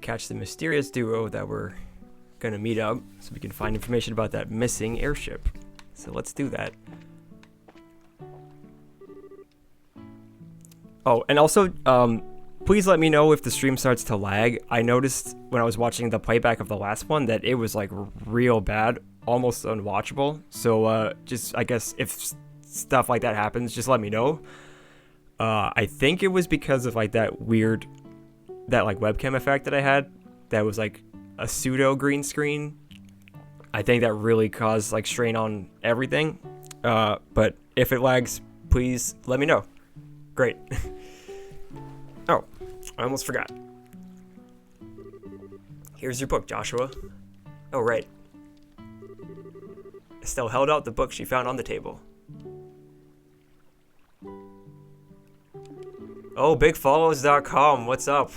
catch the mysterious duo that we're gonna meet up so we can find information about that missing airship. So let's do that. Oh, and also, please let me know if the stream starts to lag. I noticed when I was watching the playback of the last one that it was like real bad, almost unwatchable. So just, I guess, if stuff like that happens, just let me know. I think it was because of like that weird, that like webcam effect that I had that was like a pseudo green screen. I think that really caused like strain on everything. But if it lags, please let me know. Great. Oh, I almost forgot. Here's your book, Joshua. Oh, right. Estelle held out the book she found on the table. Oh, bigfollows.com, what's up?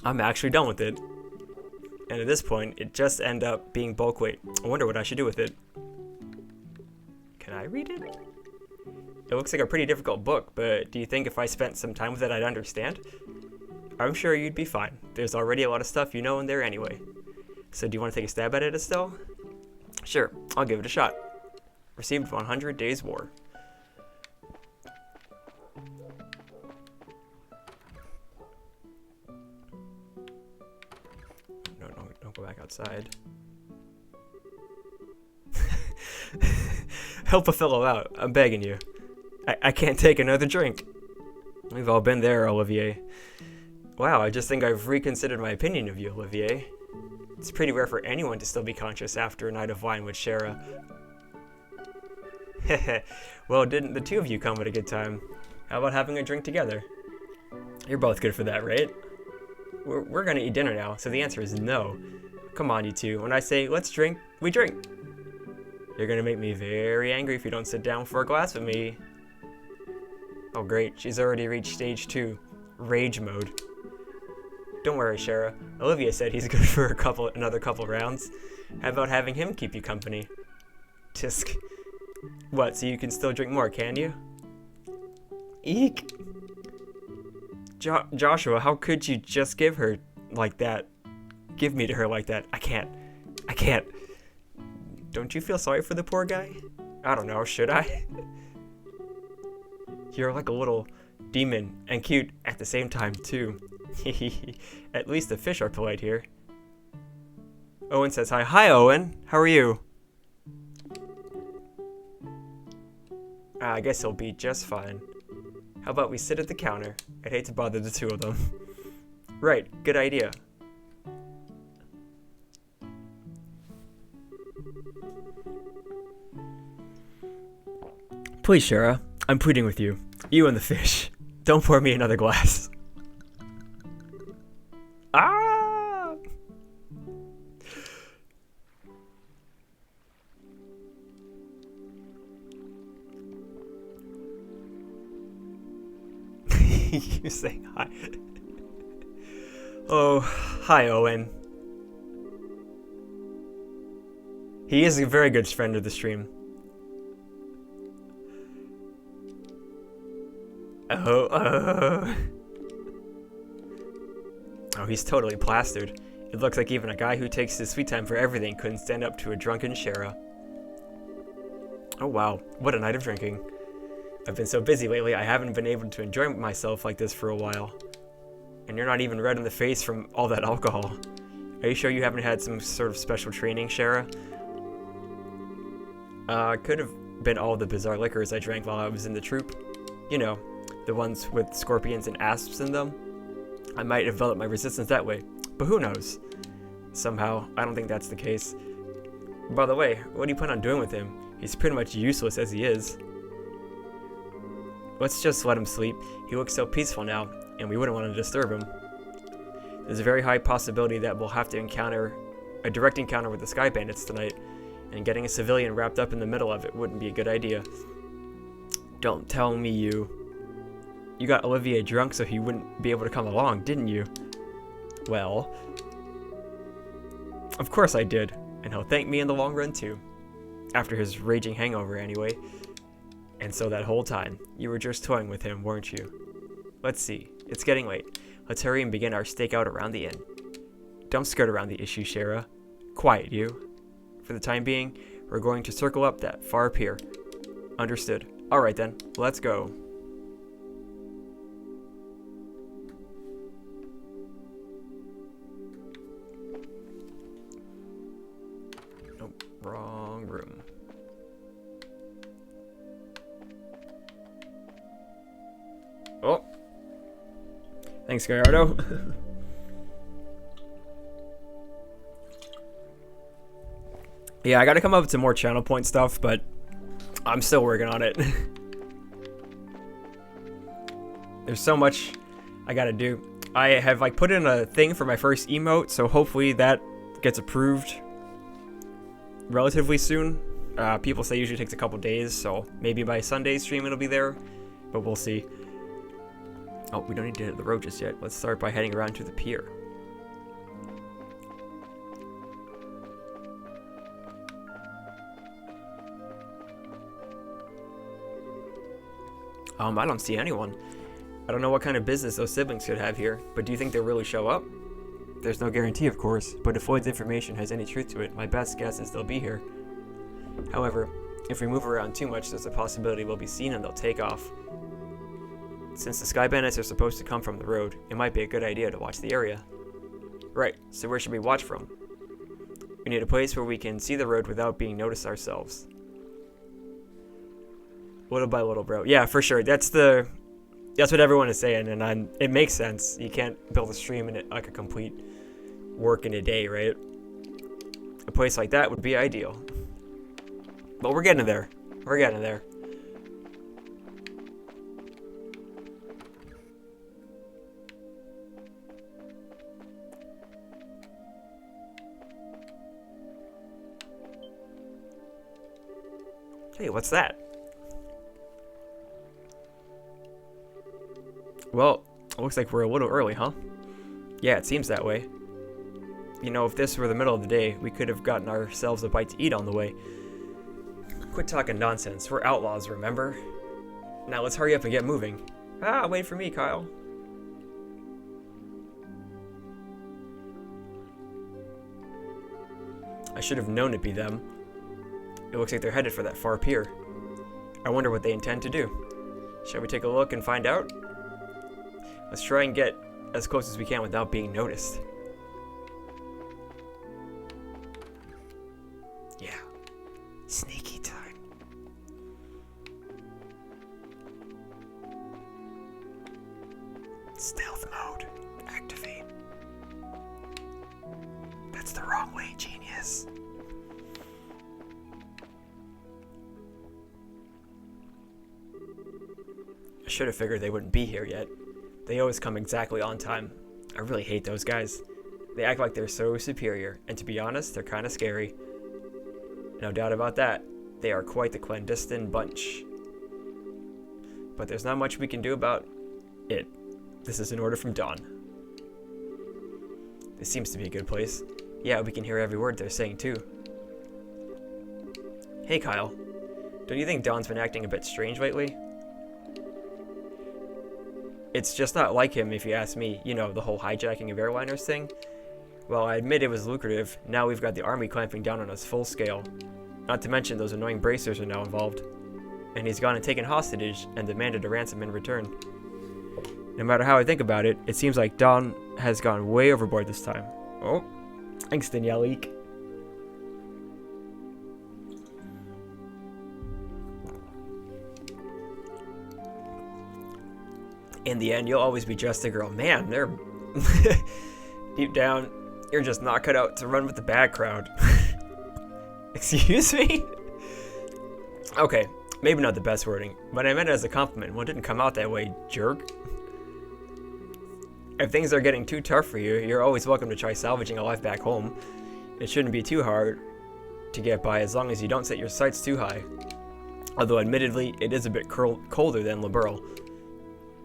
I'm actually done with it. And at this point, it just ended up being bulk weight. I wonder what I should do with it. Can I read it? It looks like a pretty difficult book, but do you think if I spent some time with it, I'd understand? I'm sure you'd be fine. There's already a lot of stuff you know in there anyway. So do you want to take a stab at it, Estelle? Sure, I'll give it a shot. Received 100 Days War. No, don't go back outside. Help a fellow out, I'm begging you. I can't take another drink. We've all been there, Olivier. Wow, I just think I've reconsidered my opinion of you, Olivier. It's pretty rare for anyone to still be conscious after a night of wine with Shara. Well, didn't the two of you come at a good time? How about having a drink together? You're both good for that, right? We're gonna eat dinner now, so the answer is no. Come on, you two. When I say, let's drink, we drink. You're gonna make me very angry if you don't sit down for a glass with me. Oh great, she's already reached stage 2, rage mode. Don't worry, Shara. Olivia said he's good for another couple rounds. How about having him keep you company? Tisk. What, so you can still drink more, can you? Eek. Joshua, how could you just give her like that? Give me to her like that. I can't. Don't you feel sorry for the poor guy? I don't know, should I? You're like a little demon and cute at the same time, too. At least the fish are polite here. Owen says hi. Hi, Owen. How are you? I guess he'll be just fine. How about we sit at the counter? I'd hate to bother the two of them. Right, good idea. Please, Shara. I'm pleading with you. You and the fish. Don't pour me another glass. Ah! You saying hi. Oh, hi, Owen. He is a very good friend of the stream. Oh, he's totally plastered. It looks like even a guy who takes his sweet time for everything couldn't stand up to a drunken Shara. Oh wow, what a night of drinking. I've been so busy lately, I haven't been able to enjoy myself like this for a while. And you're not even red in the face from all that alcohol. Are you sure you haven't had some sort of special training, Shara? Could have been all the bizarre liquors I drank while I was in the troop. You know, the ones with scorpions and asps in them. I might have developed my resistance that way, but who knows? Somehow, I don't think that's the case. By the way, what do you plan on doing with him? He's pretty much useless as he is. Let's just let him sleep. He looks so peaceful now, and we wouldn't want to disturb him. There's a very high possibility that we'll have to encounter a direct encounter with the Sky Bandits tonight, and getting a civilian wrapped up in the middle of it wouldn't be a good idea. Don't tell me you got Olivier drunk so he wouldn't be able to come along, didn't you? Well, of course I did, and he'll thank me in the long run too. After his raging hangover anyway. And so that whole time, you were just toying with him, weren't you? Let's see. It's getting late. Let's hurry and begin our stakeout around the inn. Don't skirt around the issue, Shara. Quiet, you. For the time being, we're going to circle up that far pier. Understood. Alright then, let's go. Nope, wrong room. Oh! Thanks, Gallardo. Yeah, I gotta come up with some more channel point stuff, but I'm still working on it. There's so much I gotta do. I have like put in a thing for my first emote, so hopefully that gets approved relatively soon. People say it usually takes a couple days, so maybe by Sunday's stream it'll be there, but we'll see. Oh, we don't need to hit the road just yet. Let's start by heading around to the pier. I don't see anyone. I don't know what kind of business those siblings could have here, but do you think they'll really show up? There's no guarantee, of course, but if Floyd's information has any truth to it, my best guess is they'll be here. However, if we move around too much, there's a possibility we'll be seen and they'll take off. Since the sky bandits are supposed to come from the road, it might be a good idea to watch the area. Right, so where should we watch from? We need a place where we can see the road without being noticed ourselves. Little by little, bro. Yeah, for sure. That's what everyone is saying, and it makes sense. You can't build a stream in it like a complete work in a day, right? A place like that would be ideal. But we're getting there. We're getting there. Hey, what's that? Well, it looks like we're a little early, huh? Yeah, it seems that way. You know, if this were the middle of the day, we could have gotten ourselves a bite to eat on the way. Quit talking nonsense. We're outlaws, remember? Now let's hurry up and get moving. Ah, wait for me, Kyle. I should have known it'd be them. It looks like they're headed for that far pier. I wonder what they intend to do. Shall we take a look and find out? Let's try and get as close as we can without being noticed. Yeah. Sneaky time. Stealth mode. Activate. That's the wrong way, genius. I should have figured they wouldn't be here yet. They always come exactly on time. I really hate those guys. They act like they're so superior, and to be honest, they're kind of scary. No doubt about that. They are quite the clandestine bunch. But there's not much we can do about it. This is an order from Dawn. This seems to be a good place. Yeah, we can hear every word they're saying too. Hey Kyle, don't you think Dawn's been acting a bit strange lately? It's just not like him if you ask me, you know, the whole hijacking of airliners thing. Well, I admit it was lucrative. Now we've got the army clamping down on us full scale. Not to mention those annoying bracers are now involved. And he's gone and taken hostage and demanded a ransom in return. No matter how I think about it, it seems like Dawn has gone way overboard this time. Oh, thanks Danielle-eek. In the end, you'll always be just a girl. Man, they're... Deep down, you're just not cut out to run with the bad crowd. Excuse me? Okay, maybe not the best wording, but I meant it as a compliment. Well, it didn't come out that way, jerk. If things are getting too tough for you, you're always welcome to try salvaging a life back home. It shouldn't be too hard to get by as long as you don't set your sights too high. Although admittedly, it is a bit colder than Liberl.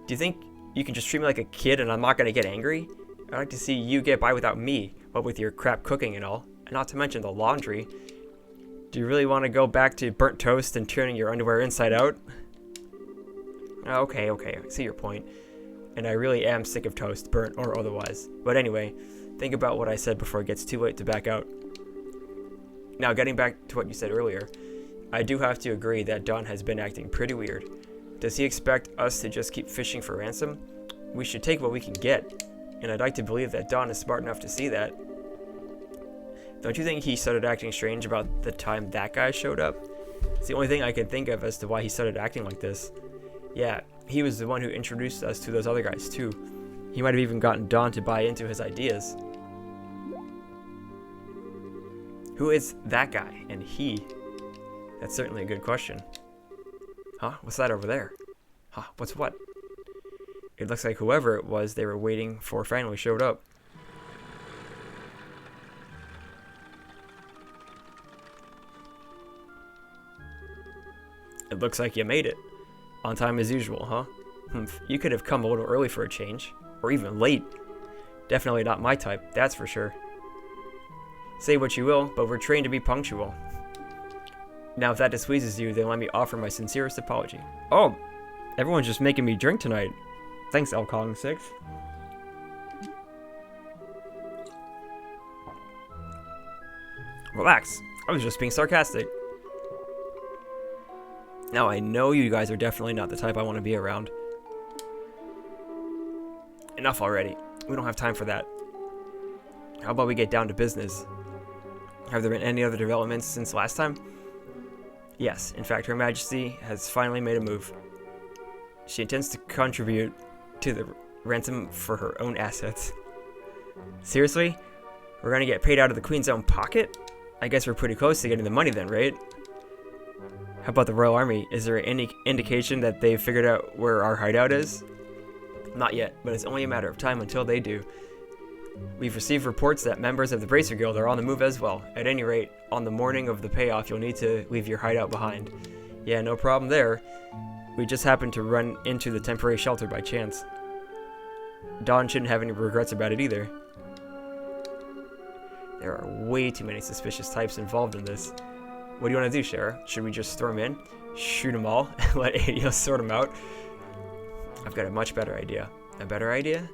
Do you think you can just treat me like a kid and I'm not going to get angry? I'd like to see you get by without me, what with your crap cooking and all. And not to mention the laundry. Do you really want to go back to burnt toast and turning your underwear inside out? Okay, I see your point. And I really am sick of toast, burnt or otherwise. But anyway, think about what I said before it gets too late to back out. Now, getting back to what you said earlier, I do have to agree that Don has been acting pretty weird. Does he expect us to just keep fishing for ransom? We should take what we can get, and I'd like to believe that Don is smart enough to see that. Don't you think he started acting strange about the time that guy showed up? It's the only thing I can think of as to why he started acting like this. Yeah, he was the one who introduced us to those other guys too. He might have even gotten Don to buy into his ideas. Who is that guy and he? That's certainly a good question. Huh? What's that over there? Huh? What's what? It looks like whoever it was they were waiting for finally showed up. It looks like you made it. On time as usual, huh? You could have come a little early for a change. Or even late. Definitely not my type, that's for sure. Say what you will, but we're trained to be punctual. Now if that displeases you, then let me offer my sincerest apology. Oh, everyone's just making me drink tonight. Thanks, Kong 6. Relax, I was just being sarcastic. Now I know you guys are definitely not the type I want to be around. Enough already. We don't have time for that. How about we get down to business? Have there been any other developments since last time? Yes, in fact, Her Majesty has finally made a move. She intends to contribute to the ransom for her own assets. Seriously? We're gonna get paid out of the Queen's own pocket? I guess we're pretty close to getting the money then, right? How about the Royal Army? Is there any indication that they've figured out where our hideout is? Not yet, but it's only a matter of time until they do. We've received reports that members of the Bracer Guild are on the move as well. At any rate, on the morning of the payoff, you'll need to leave your hideout behind. Yeah, no problem there. We just happened to run into the temporary shelter by chance. Don shouldn't have any regrets about it either. There are way too many suspicious types involved in this. What do you want to do, Shara? Should we just storm in, shoot them all, and let ADO sort them out? I've got a much better idea. A better idea?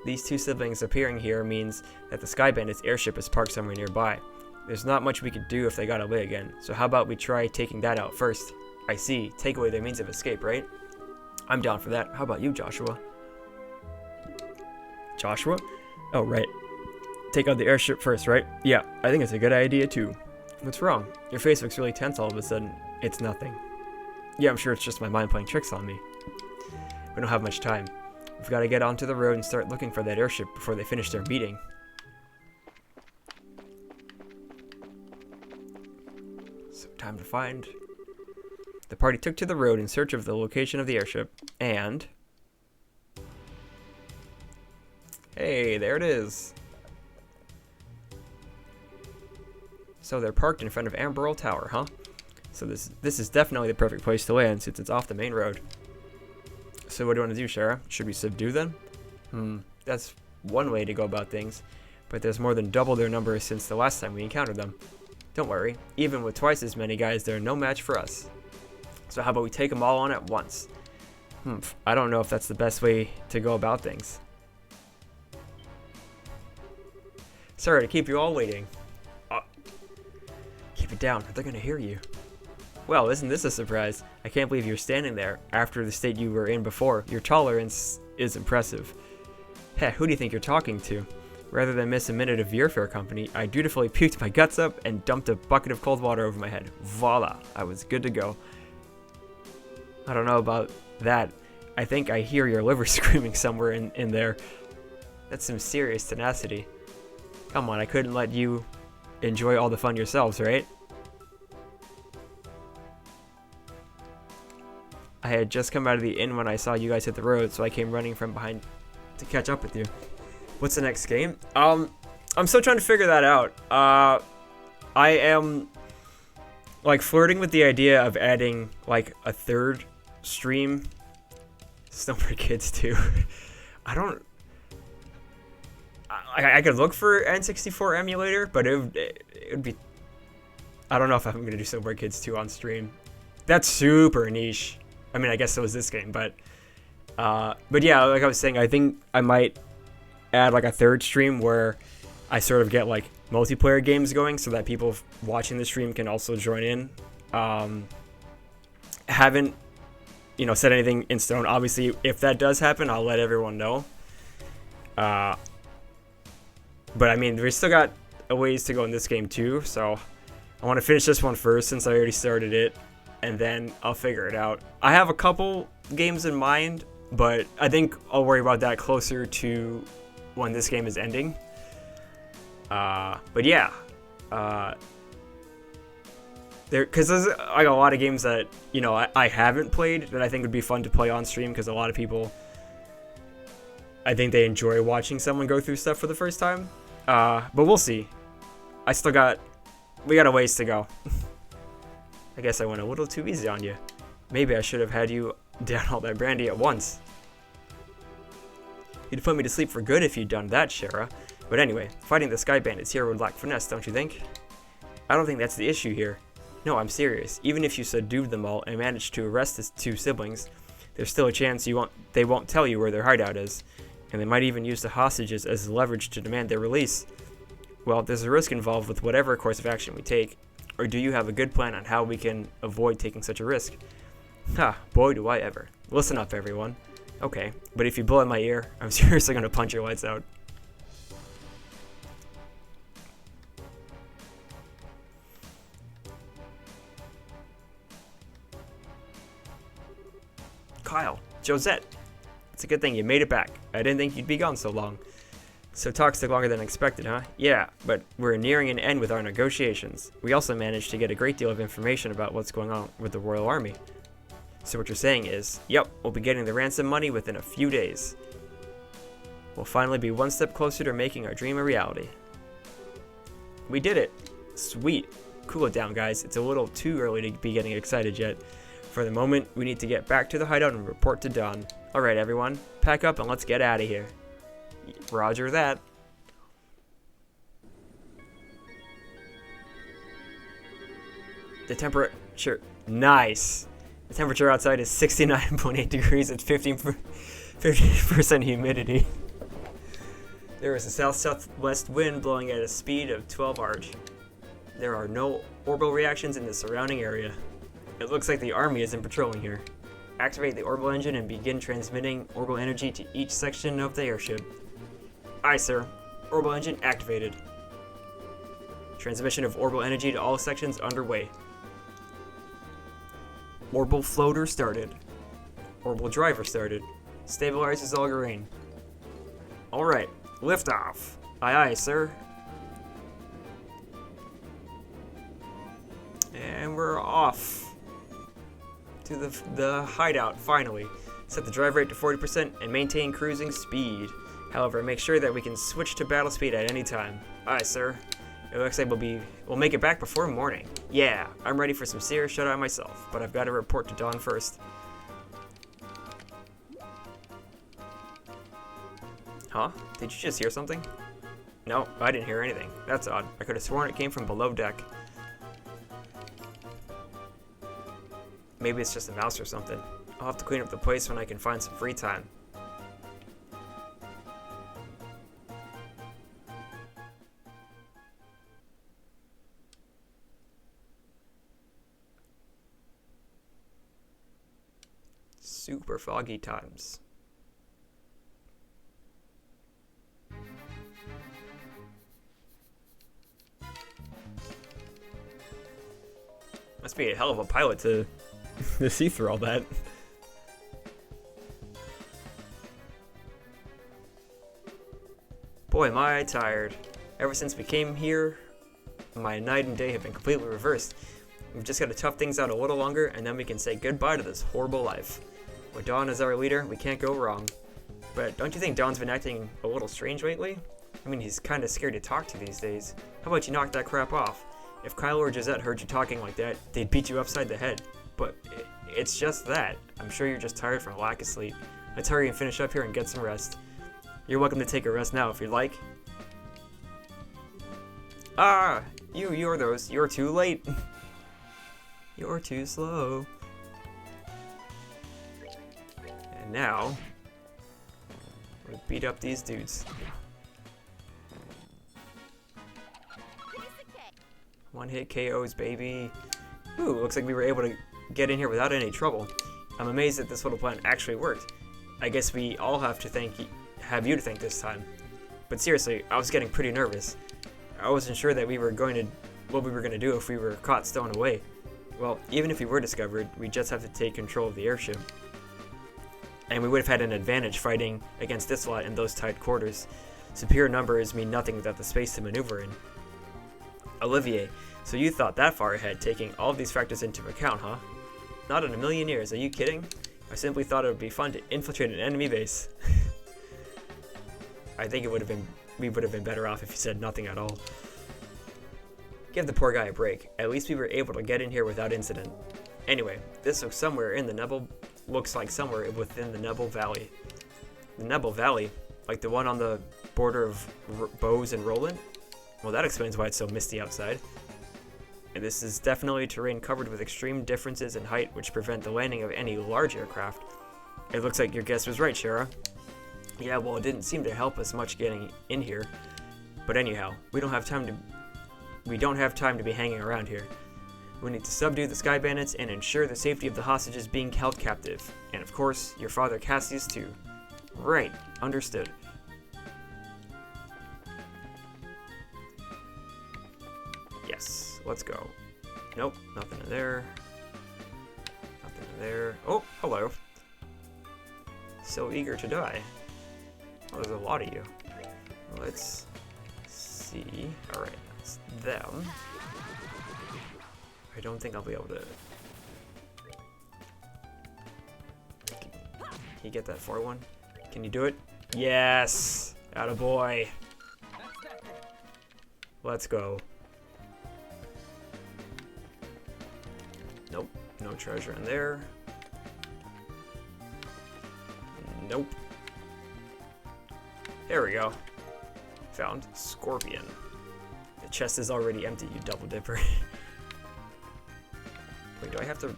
These two siblings appearing here means that the Sky Bandit's airship is parked somewhere nearby. There's not much we could do if they got away again, so how about we try taking that out first? I see. Take away their means of escape, right? I'm down for that. How about you, Joshua? Joshua? Oh, right. Take out the airship first, right? Yeah, I think it's a good idea too. What's wrong? Your face looks really tense all of a sudden. It's nothing. Yeah, I'm sure it's just my mind playing tricks on me. We don't have much time. We've got to get onto the road and start looking for that airship before they finish their meeting. So, time to find. The party took to the road in search of the location of the airship, and... Hey, there it is. So they're parked in front of Amberl Tower, huh? So this is definitely the perfect place to land since it's off the main road. So what do you want to do, Shara? Should we subdue them? That's one way to go about things, but there's more than double their numbers since the last time we encountered them. Don't worry, even with twice as many guys, they're no match for us. So how about we take them all on at once? I don't know if that's the best way to go about things. Sorry to keep you all waiting. Keep it down, they're gonna hear you. Well, isn't this a surprise? I can't believe you're standing there after the state you were in before. Your tolerance is impressive. Heh, who do you think you're talking to? Rather than miss a minute of your fair company, I dutifully puked my guts up and dumped a bucket of cold water over my head. Voila, I was good to go. I don't know about that. I think I hear your liver screaming somewhere in there. That's some serious tenacity. Come on, I couldn't let you enjoy all the fun yourselves, right? I had just come out of the inn when I saw you guys hit the road, so I came running from behind to catch up with you. What's the next game? I'm still trying to figure that out. I am like flirting with the idea of adding like a third stream. Snowboard Kids 2. I could look for N64 emulator, but it would be... I don't know if I'm going to do Snowboard Kids 2 on stream. That's super niche. I mean, I guess it was this game, but yeah, like I was saying, I think I might add like a third stream where I sort of get like multiplayer games going so that people watching the stream can also join in. Haven't, said anything in stone. Obviously, if that does happen, I'll let everyone know. But I mean, we still got a ways to go in this game too, so I want to finish this one first since I already started it, and then I'll figure it out. I have a couple games in mind, but I think I'll worry about that closer to when this game is ending. But yeah, because there's like a lot of games that I haven't played that I think would be fun to play on stream, because a lot of people, I think they enjoy watching someone go through stuff for the first time. But we'll see. We got a ways to go. I guess I went a little too easy on you. Maybe I should have had you down all that brandy at once. You'd put me to sleep for good if you'd done that, Shara. But anyway, fighting the Sky Bandits here would lack finesse, don't you think? I don't think that's the issue here. No, I'm serious. Even if you subdued them all and managed to arrest the two siblings, there's still a chance they won't tell you where their hideout is. And they might even use the hostages as leverage to demand their release. Well, there's a risk involved with whatever course of action we take. Or do you have a good plan on how we can avoid taking such a risk? Ha, boy do I ever. Listen up, everyone. Okay, but if you blow in my ear, I'm seriously gonna punch your lights out. Kyle, Josette, it's a good thing you made it back. I didn't think you'd be gone so long. So talks took longer than expected, huh? Yeah, but we're nearing an end with our negotiations. We also managed to get a great deal of information about what's going on with the Royal Army. So what you're saying is, yep, we'll be getting the ransom money within a few days. We'll finally be one step closer to making our dream a reality. We did it. Sweet. Cool it down, guys. It's a little too early to be getting excited yet. For the moment, we need to get back to the hideout and report to Dawn. Alright, everyone. Pack up and let's get out of here. Roger that. The temperature... Nice. The temperature outside is 69.8 degrees at 15% humidity. There is a south-southwest wind blowing at a speed of 12 arch. There are no orbital reactions in the surrounding area. It looks like the army isn't patrolling here. Activate the orbital engine and begin transmitting orbital energy to each section of the airship. Aye, sir. Orbital engine activated. Transmission of orbital energy to all sections underway. Orbital floater started. Orbital driver started. Stabilizers all green. Alright, liftoff. Aye, aye, sir. And we're off to the hideout, finally. Set the drive rate to 40% and maintain cruising speed. However, make sure that we can switch to battle speed at any time. Aye, sir. It looks like we'll make it back before morning. Yeah, I'm ready for some serious shut-eye myself, but I've got to report to Dawn first. Huh? Did you just hear something? No, I didn't hear anything. That's odd. I could have sworn it came from below deck. Maybe it's just a mouse or something. I'll have to clean up the place when I can find some free time. Super foggy times. Must be a hell of a pilot to see through all that. Boy, am I tired. Ever since we came here, my night and day have been completely reversed. We've just got to tough things out a little longer, and then we can say goodbye to this horrible life. With Dawn as our leader, we can't go wrong. But don't you think Dawn's been acting a little strange lately? I mean, he's kind of scared to talk to these days. How about you knock that crap off? If Kyle or Josette heard you talking like that, they'd beat you upside the head. But it's just that. I'm sure you're just tired from a lack of sleep. Let's hurry and finish up here and get some rest. You're welcome to take a rest now if you'd like. Ah! You're too late. You're too slow. And now, we'll beat up these dudes. One-hit KOs, baby. Ooh, looks like we were able to get in here without any trouble. I'm amazed that this little plan actually worked. I guess we all have to have you to thank this time. But seriously, I was getting pretty nervous. I wasn't sure that what we were going to do if we were caught stowing away. Well, even if we were discovered, we just have to take control of the airship. And we would have had an advantage fighting against this lot in those tight quarters. Superior numbers mean nothing without the space to maneuver in. Olivier, so you thought that far ahead, taking all of these factors into account, huh? Not in a million years, are you kidding? I simply thought it would be fun to infiltrate an enemy base. I think we would have been better off if you said nothing at all. Give the poor guy a break. At least we were able to get in here without incident. Anyway, this looks like somewhere within the Nebel Valley. The Nebel Valley? Like the one on the border of Bose and Roland? Well, that explains why it's so misty outside. And this is definitely terrain covered with extreme differences in height which prevent the landing of any large aircraft. It looks like your guess was right, Shara. Yeah, well, it didn't seem to help us much getting in here. But anyhow, we don't have time to be hanging around here. We need to subdue the Sky Bandits and ensure the safety of the hostages being held captive. And of course, your father Cassius too. Right, understood. Yes, let's go. Nope, nothing in there. Nothing in there. Oh, hello. So eager to die. Oh, there's a lot of you. Let's see. Alright, that's them. I don't think I'll be able to... Can you get that far one? Can you do it? Yes! Attaboy! Let's go. Nope, no treasure in there. Nope. There we go. Found Scorpion. The chest is already empty, you double dipper. Wait, do I have to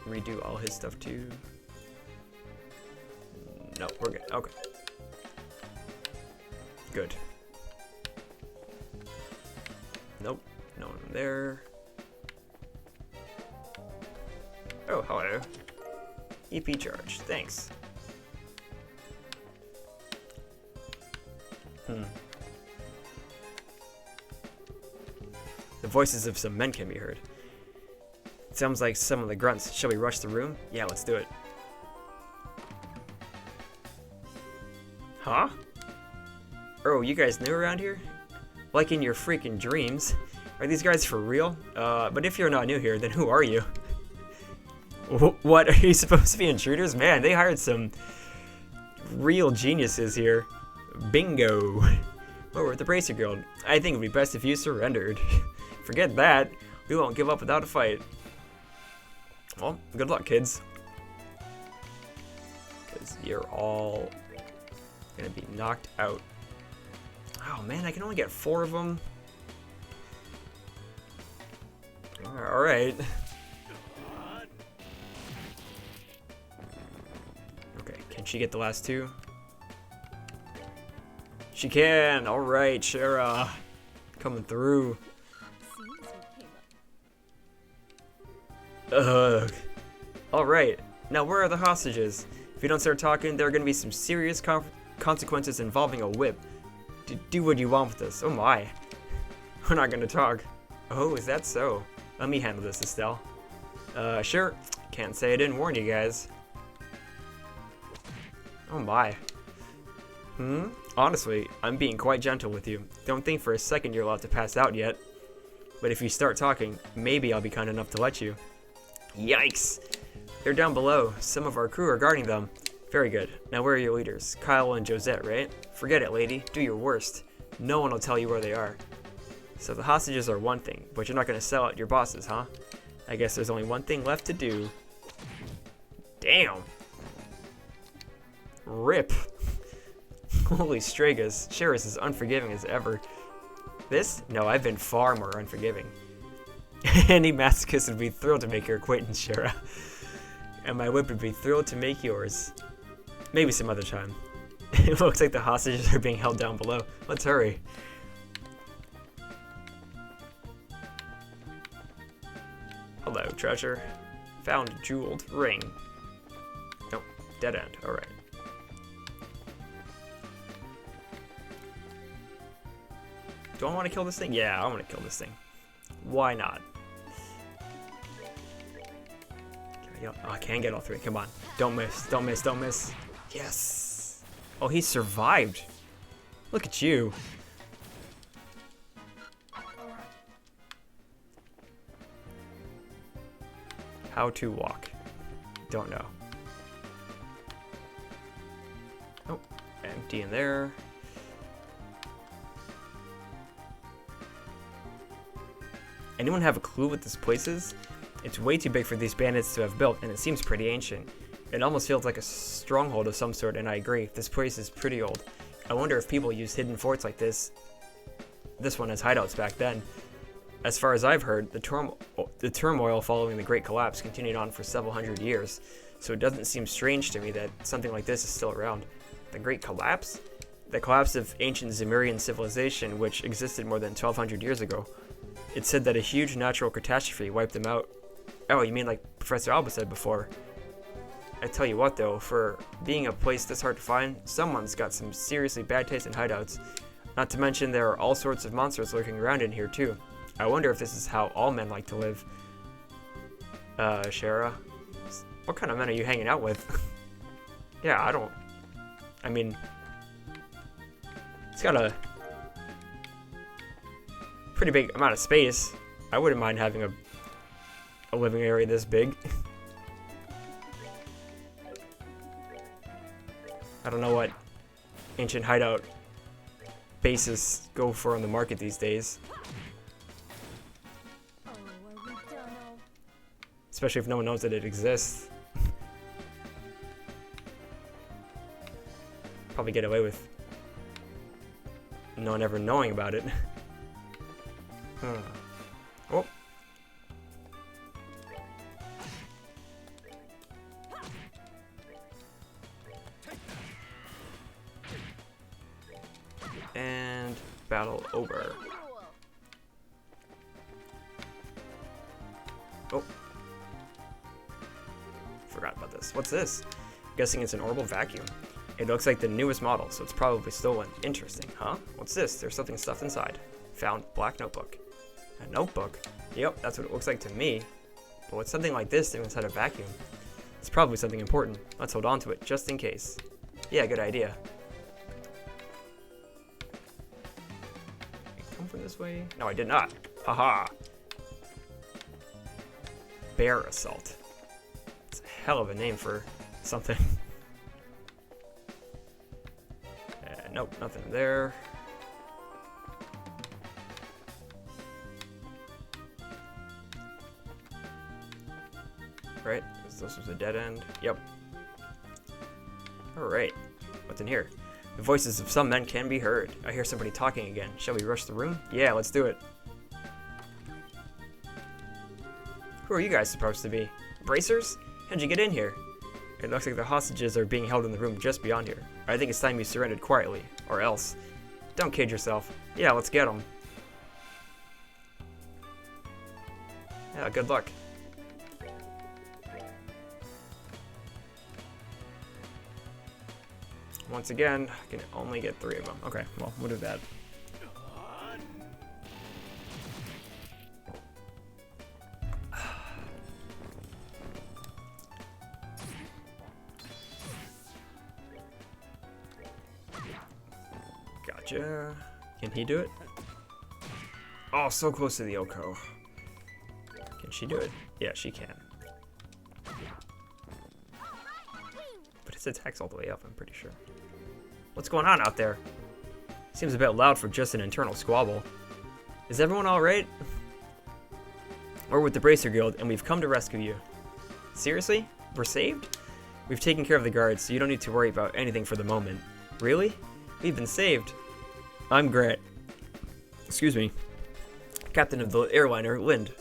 redo all his stuff too? No, we're good. Okay. Good. Nope, no one there. Oh, hello. EP charge, thanks. The voices of some men can be heard. It sounds like some of the grunts. Shall we rush the room? Yeah, let's do it. Huh? Oh, you guys new around here? Like in your freaking dreams. Are these guys for real? But if you're not new here, then who are you? What, are you supposed to be intruders? Man, they hired some real geniuses here. Bingo. Oh, we're at the Bracer Guild. I think it would be best if you surrendered. Forget that. We won't give up without a fight. Well, good luck, kids. Because you're all gonna be knocked out. Oh man, I can only get 4 of them. Alright. Okay, can she get the last 2? She can! Alright, Shara. Coming through. Ugh. Alright, now where are the hostages? If you don't start talking, there are going to be some serious consequences involving a whip. Do what you want with this. Oh my. We're not going to talk. Oh, is that so? Let me handle this, Estelle. Sure. Can't say I didn't warn you guys. Oh my. Honestly, I'm being quite gentle with you. Don't think for a second you're allowed to pass out yet. But if you start talking, maybe I'll be kind enough to let you. Yikes! They're down below. Some of our crew are guarding them. Very good. Now where are your leaders? Kyle and Josette, right? Forget it, lady. Do your worst. No one will tell you where they are. So the hostages are one thing, but you're not going to sell out your bosses, huh? I guess there's only one thing left to do. Damn! Rip! Holy Stragus. Shara is as unforgiving as ever. This? No, I've been far more unforgiving. Any masochist would be thrilled to make your acquaintance, Shara. and my whip would be thrilled to make yours. Maybe some other time. It looks like the hostages are being held down below. Let's hurry. Hello, treasure. Found a jeweled ring. Nope, dead end. Alright. Do I want to kill this thing? Yeah, I want to kill this thing. Why not? Oh, I can get all three. Come on. Don't miss. Don't miss. Don't miss. Yes. Oh, he survived. Look at you. How to walk. Don't know. Oh, empty in there. Anyone have a clue what this place is? It's way too big for these bandits to have built, and it seems pretty ancient. It almost feels like a stronghold of some sort, and I agree, this place is pretty old. I wonder if people used hidden forts like this one as hideouts back then. As far as I've heard, the turmoil following the Great Collapse continued on for several hundred years, so it doesn't seem strange to me that something like this is still around. The Great Collapse? The collapse of ancient Zemurian civilization, which existed more than 1200 years ago. It said that a huge natural catastrophe wiped them out. Oh, you mean like Professor Alba said before? I tell you what though, for being a place this hard to find, someone's got some seriously bad taste in hideouts. Not to mention there are all sorts of monsters lurking around in here too. I wonder if this is how all men like to live. Shara? What kind of men are you hanging out with? Yeah, I mean, it's got a pretty big amount of space. I wouldn't mind having a living area this big. I don't know what ancient hideout bases go for on the market these days. Especially if no one knows that it exists. Probably get away with no one ever knowing about it. Oh. And battle over. Oh. Forgot about this. What's this? Guessing it's an orbital vacuum. It looks like the newest model, so it's probably stolen. Interesting, huh? What's this? There's something stuffed inside. Found black notebook. A notebook? Yep, that's what it looks like to me. But with something like this inside a vacuum, it's probably something important. Let's hold on to it, just in case. Yeah, good idea. Come from this way? No, I did not. Haha. Bear assault. It's a hell of a name for something. Nope, nothing there. Right, this was a dead end. Yep. Alright, what's in here? The voices of some men can be heard. I hear somebody talking again. Shall we rush the room? Yeah, let's do it. Who are you guys supposed to be? Bracers? How'd you get in here? It looks like the hostages are being held in the room just beyond here. I think it's time you surrendered quietly, or else. Don't kid yourself. Yeah, let's get them. Yeah, good luck. Once again, I can only get 3 of them. Okay, well, we'll do that. Gotcha. Can he do it? Oh, so close to the Oko. Can she do it? Yeah, she can. But his attack's all the way up, I'm pretty sure. What's going on out there? Seems a bit loud for just an internal squabble. Is everyone alright? We're with the Bracer Guild, and we've come to rescue you. Seriously? We're saved? We've taken care of the guards, so you don't need to worry about anything for the moment. Really? We've been saved. I'm Grant. Excuse me. Captain of the airliner, Lind.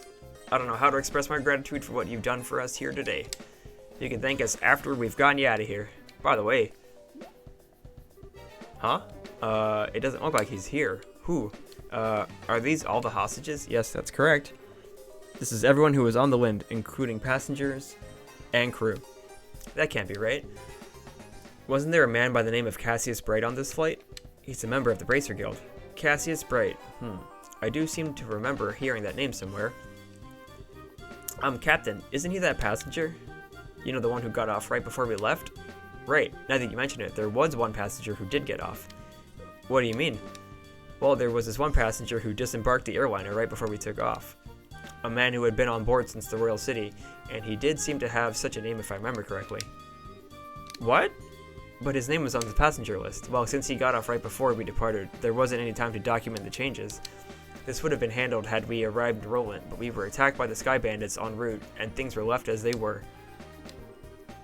I don't know how to express my gratitude for what you've done for us here today. You can thank us after we've gotten you out of here. By the way. Huh? It doesn't look like he's here. Who? Are these all the hostages? Yes, that's correct. This is everyone who was on the Lind, including passengers and crew. That can't be right. Wasn't there a man by the name of Cassius Bright on this flight? He's a member of the Bracer Guild. Cassius Bright. I do seem to remember hearing that name somewhere. Captain, isn't he that passenger? You know, the one who got off right before we left? Right, now that you mention it, there was one passenger who did get off. What do you mean? Well, there was this one passenger who disembarked the airliner right before we took off. A man who had been on board since the Royal City, and he did seem to have such a name if I remember correctly. What? But his name was on the passenger list. Well, since he got off right before we departed, there wasn't any time to document the changes. This would have been handled had we arrived in Roland, but we were attacked by the Sky Bandits en route, and things were left as they were.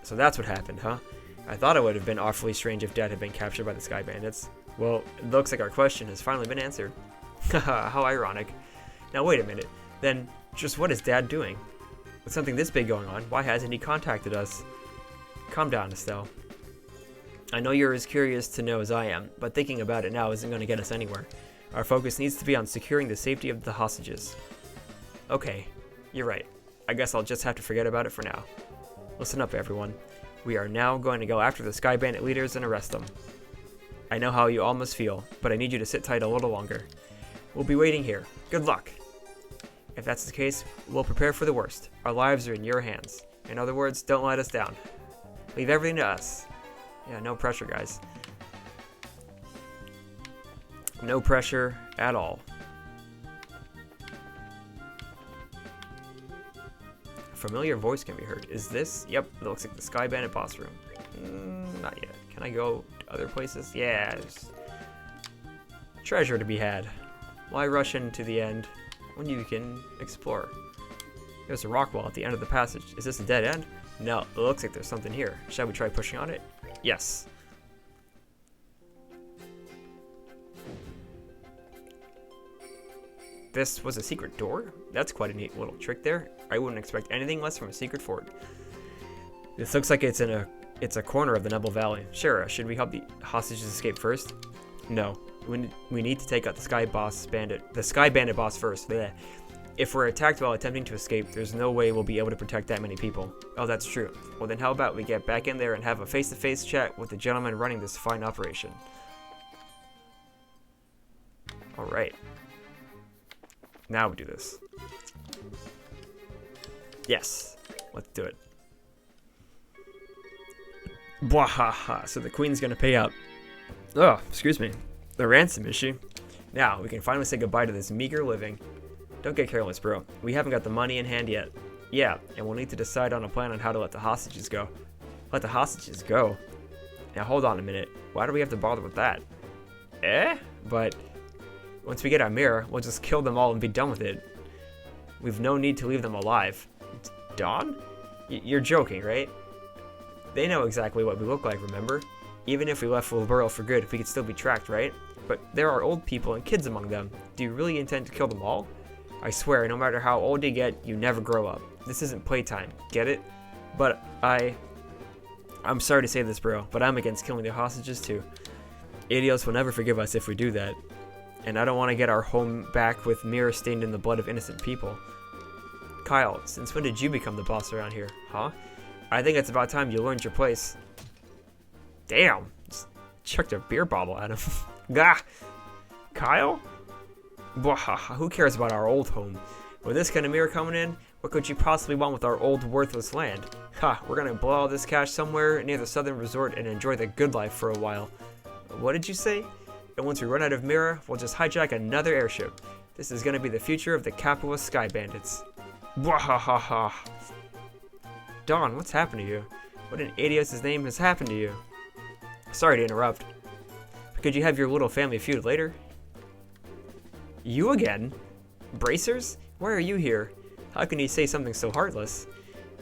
So that's what happened, huh? I thought it would have been awfully strange if Dad had been captured by the Sky Bandits. Well, it looks like our question has finally been answered. Haha, how ironic. Now wait a minute, then just what is Dad doing? With something this big going on, why hasn't he contacted us? Calm down, Estelle. I know you're as curious to know as I am, but thinking about it now isn't going to get us anywhere. Our focus needs to be on securing the safety of the hostages. Okay, you're right. I guess I'll just have to forget about it for now. Listen up, everyone. We are now going to go after the Sky Bandit leaders and arrest them. I know how you all must feel, but I need you to sit tight a little longer. We'll be waiting here. Good luck! If that's the case, we'll prepare for the worst. Our lives are in your hands. In other words, don't let us down. Leave everything to us. Yeah, no pressure, guys. No pressure at all. A familiar voice can be heard. Is this? Yep, it looks like the Sky Bandit boss room. Not yet. Can I go to other places? Yeah, there's treasure to be had. Why rush into the end when you can explore? There's a rock wall at the end of the passage. Is this a dead end? No, it looks like there's something here. Shall we try pushing on it? Yes. This was a secret door? That's quite a neat little trick there. I wouldn't expect anything less from a secret fort. This looks like it's a corner of the Nebel Valley. Sure, should we help the hostages escape first? No. We need to take out the Sky Bandit boss first. Blech. If we're attacked while attempting to escape, there's no way we'll be able to protect that many people. Oh, that's true. Well, then how about we get back in there and have a face-to-face chat with the gentleman running this fine operation. Alright. Now we do this. Yes. Let's do it. Bwahaha. So the queen's gonna pay up. Oh, excuse me. The ransom, is she? Now, we can finally say goodbye to this meager living. Don't get careless, bro. We haven't got the money in hand yet. Yeah, and we'll need to decide on a plan on how to let the hostages go. Let the hostages go? Now, hold on a minute. Why do we have to bother with that? But once we get our mirror, we'll just kill them all and be done with it. We've no need to leave them alive. Dawn? You're joking, right? They know exactly what we look like, remember? Even if we left Wilburo for good, we could still be tracked, right? But there are old people and kids among them. Do you really intend to kill them all? I swear, no matter how old you get, you never grow up. This isn't playtime, get it? But I'm sorry to say this, bro, but I'm against killing the hostages too. Idios will never forgive us if we do that. And I don't want to get our home back with mirror stained in the blood of innocent people. Kyle, since when did you become the boss around here, huh? I think it's about time you learned your place. Damn, just chucked a beer bottle at him. Gah! Kyle? Bwahaha, who cares about our old home? With this kind of mirror coming in, what could you possibly want with our old worthless land? Ha, we're gonna blow all this cash somewhere near the southern resort and enjoy the good life for a while. What did you say? And once we run out of mirror, we'll just hijack another airship. This is gonna be the future of the capitalist Sky Bandits. Bwahaha. Dawn, what's happened to you? What in Adios' name has happened to you? Sorry to interrupt. But could you have your little family feud later? You again? Bracers? Why are you here? How can you say something so heartless?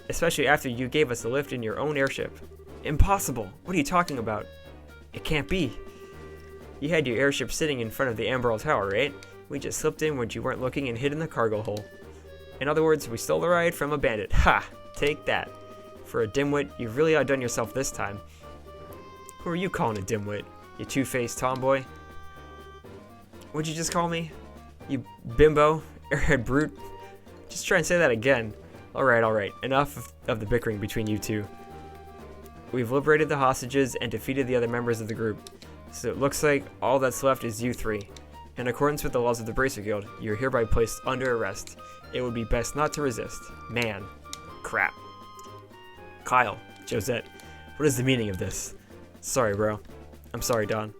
Especially after you gave us a lift in your own airship. Impossible! What are you talking about? It can't be. You had your airship sitting in front of the Amberl Tower, right? We just slipped in when you weren't looking and hid in the cargo hole. In other words, we stole the ride from a bandit. Ha! Take that. For a dimwit, you've really outdone yourself this time. Who are you calling a dimwit? You two-faced tomboy? What'd you just call me? You bimbo? Airhead brute? Just try and say that again. Alright. Enough of the bickering between you two. We've liberated the hostages and defeated the other members of the group. So it looks like all that's left is you three. In accordance with the laws of the Bracer Guild, you're hereby placed under arrest. It would be best not to resist. Man. Crap. Kyle. Josette. What is the meaning of this? Sorry, bro. I'm sorry, Don.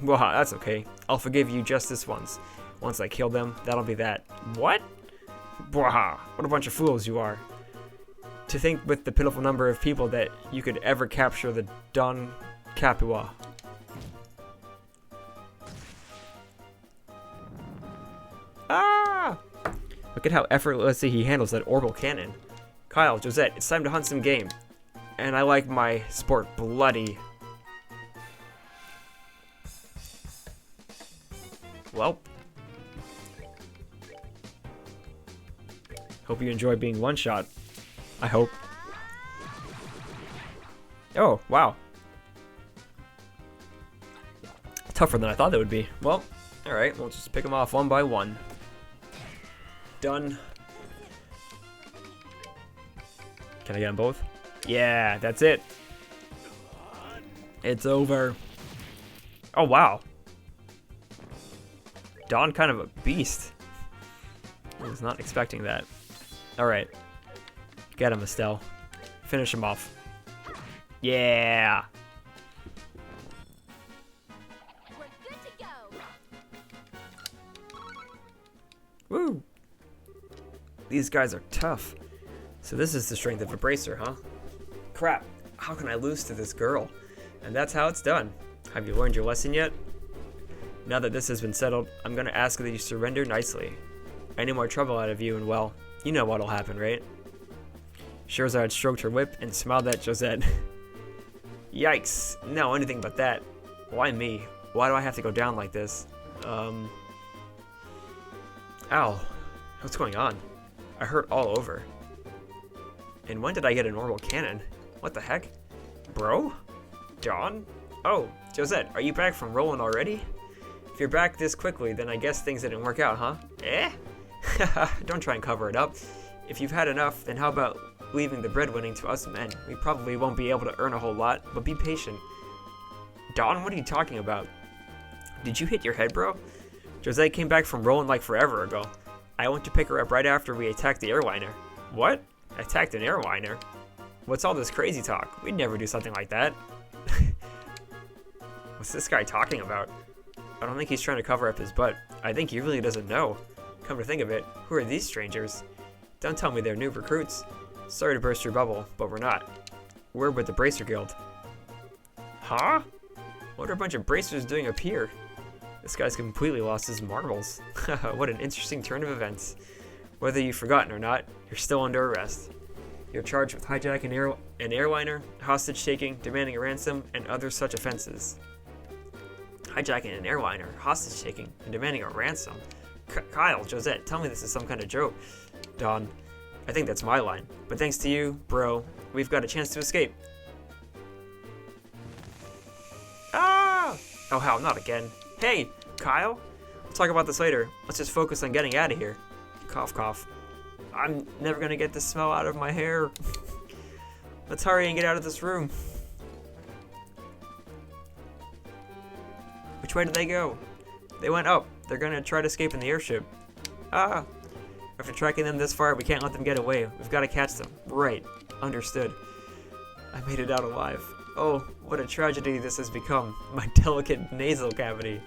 Well, that's okay. I'll forgive you just this once. Once I kill them, that'll be that. What? Bwaha. What a bunch of fools you are. To think with the pitiful number of people that you could ever capture the Don Capua. Ah! Look at how effortlessly he handles that orbital cannon. Kyle, Josette, it's time to hunt some game. And I like my sport bloody. Well. Hope you enjoy being one-shot. I hope. Oh, wow. Tougher than I thought it would be. Well, alright, we'll just pick them off one by one. Done. Can I get them both? Yeah, that's it. It's over. Oh, wow. Don kind of a beast. I was not expecting that. Alright. Get him, Estelle. Finish him off. Yeah! We're good to go. Woo! These guys are tough. So this is the strength of a bracer, huh? Crap, how can I lose to this girl? And that's how it's done. Have you learned your lesson yet? Now that this has been settled, I'm gonna ask that you surrender nicely. Any more trouble out of you and well, you know what'll happen, right? Scheherazade stroked her whip and smiled at Josette. Yikes, no, anything but that. Why me? Why do I have to go down like this? Ow, what's going on? I hurt all over. And when did I get a normal cannon? What the heck? Bro? Don? Oh, Josette, are you back from rolling already? If you're back this quickly, then I guess things didn't work out, huh? Eh? Don't try and cover it up. If you've had enough, then how about leaving the breadwinning to us men? We probably won't be able to earn a whole lot, but be patient. Don, what are you talking about? Did you hit your head, bro? Josette came back from rolling like forever ago. I went to pick her up right after we attacked the airliner. What? Attacked an airliner? What's all this crazy talk? We'd never do something like that. What's this guy talking about? I don't think he's trying to cover up his butt. I think he really doesn't know. Come to think of it, who are these strangers? Don't tell me they're new recruits. Sorry to burst your bubble, but we're not. We're with the Bracer Guild. Huh? What are a bunch of bracers doing up here? This guy's completely lost his marbles. What an interesting turn of events. Whether you've forgotten or not, you're still under arrest. You're charged with hijacking an airliner, hostage taking, demanding a ransom, and other such offenses. Hijacking an airliner, hostage taking, and demanding a ransom? Kyle, Josette, tell me this is some kind of joke. Don, I think that's my line. But thanks to you, bro, we've got a chance to escape. Ah! Oh, hell, not again. Hey, Kyle? We'll talk about this later. Let's just focus on getting out of here. Cough, cough. I'm never gonna get this smell out of my hair. Let's hurry and get out of this room. Which way did they go? They went up. They're gonna try to escape in the airship. Ah! After tracking them this far, we can't let them get away. We've got to catch them. Right. Understood. I made it out alive. Oh, what a tragedy this has become. My delicate nasal cavity.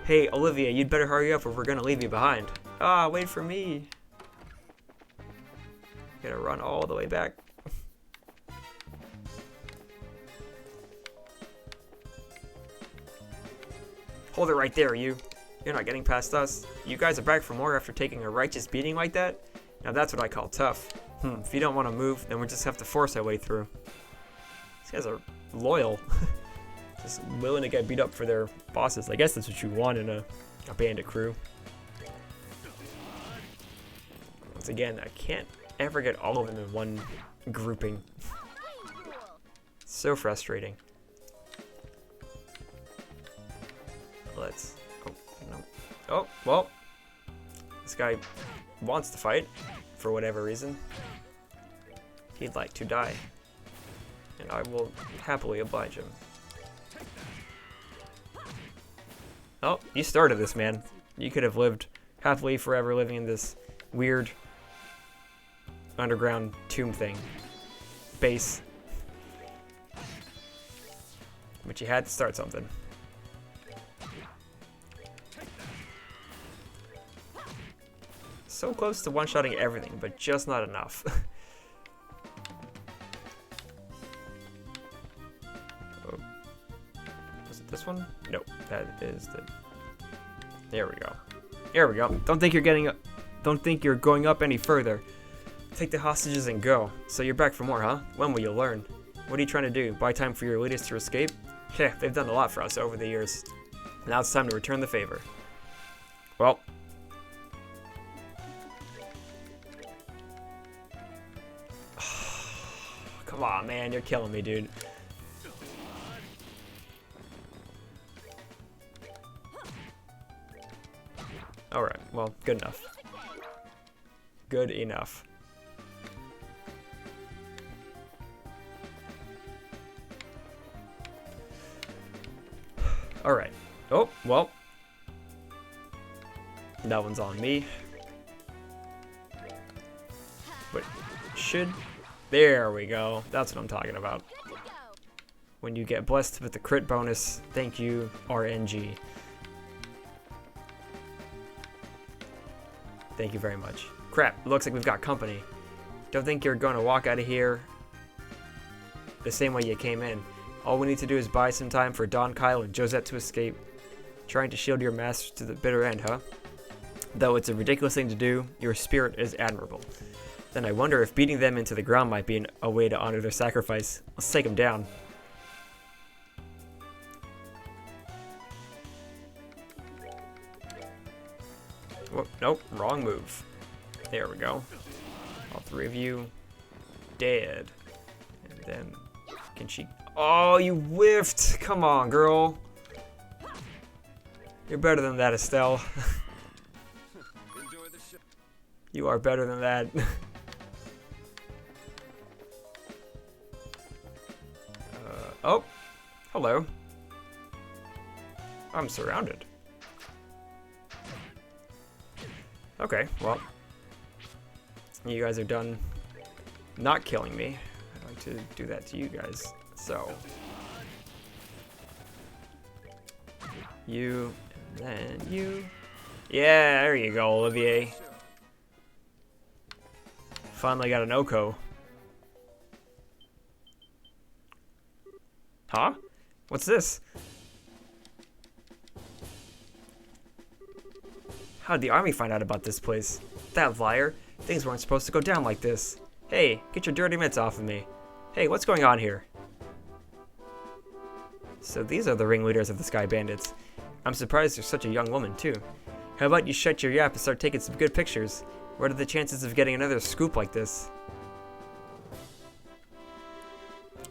Hey, Olivia, you'd better hurry up or we're gonna leave you behind. Ah, wait for me. Gotta run all the way back. Hold it right there, you. You're not getting past us. You guys are back for more after taking a righteous beating like that? Now that's what I call tough. If you don't want to move, then we just have to force our way through. These guys are loyal. Just willing to get beat up for their bosses. I guess that's what you want in a bandit crew. Once again, I can't ever get all of them in one grouping. Wayne rule. So frustrating. Let's... Oh, no. Oh, well. This guy wants to fight, for whatever reason. He'd like to die. And I will happily oblige him. Oh, you started this, man. You could have lived happily forever living in this weird underground tomb thing. Base. But you had to start something. So close to one-shotting everything, but just not enough. Oh. Was it this one? No, that is the... There we go. There we go. Don't think you're going up any further. Take the hostages and go. So you're back for more, huh? When will you learn? What are you trying to do? Buy time for your elitists to escape? Yeah, they've done a lot for us over the years. Now it's time to return the favor. Well. Come on, man. You're killing me, dude. Alright, well, good enough. Good enough. Alright. Oh, well. That one's on me. But should... There we go. That's what I'm talking about. Good to go. When you get blessed with the crit bonus, thank you, RNG. Thank you very much. Crap, looks like we've got company. Don't think you're gonna walk out of here the same way you came in. All we need to do is buy some time for Don, Kyle, and Josette to escape. Trying to shield your masters to the bitter end, huh? Though it's a ridiculous thing to do, your spirit is admirable. Then I wonder if beating them into the ground might be a way to honor their sacrifice. Let's take them down. Whoa, nope, wrong move. There we go. All three of you dead. And then, can she... Oh, you whiffed! Come on, girl. You're better than that, Estelle. You are better than that. Oh, hello. I'm surrounded. Okay, well, you guys are done not killing me. I'd like to do that to you guys. So, you, and then you. Yeah, there you go, Olivier. Finally got an Oko. Huh? What's this? How did the army find out about this place? That liar. Things weren't supposed to go down like this. Hey, get your dirty mitts off of me. Hey, what's going on here? So these are the ringleaders of the Sky Bandits. I'm surprised there's such a young woman, too. How about you shut your yap and start taking some good pictures? What are the chances of getting another scoop like this?